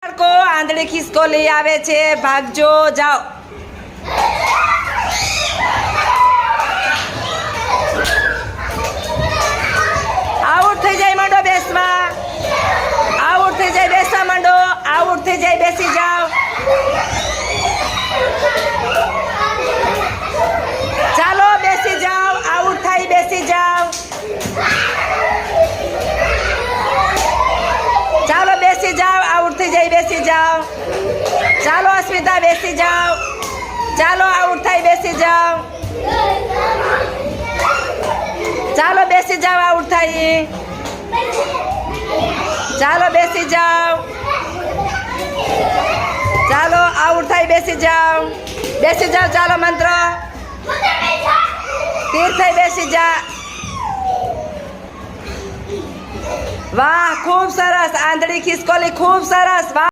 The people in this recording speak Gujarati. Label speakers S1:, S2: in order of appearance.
S1: બાળકો આંધળી ખિસકોલી આવે છે, ભાગજો, જાઓ. આઉટ થઈ જાય માંડો બેસવા, આઉટ થઈ જાય બેસવા માંડો, આઉટ થઈ જાય બેસી જાઓ. ચાલો બેસી જાઓ, આઉટ થાય બેસી જાઓ. ચાલો બેસી જાઓ, આઉટ થઈ જાય બેસી જાઓ. ચાલો અસ્મિતા બેસી જાઓ. ચાલો આઉટ થાય બેસી જાઓ. ચાલો બેસી જાઓ, આઉટ થાય. ચાલો બેસી જાઓ. ચાલો આઉટ થાય બેસી જાઓ. બેસી જાઓ. ચાલો મંત્ર તીર થઈ બેસી જા. વાહ, ખૂબ સરસ આંધળી ખિસકોલી, ખૂબ સરસ. વાહ.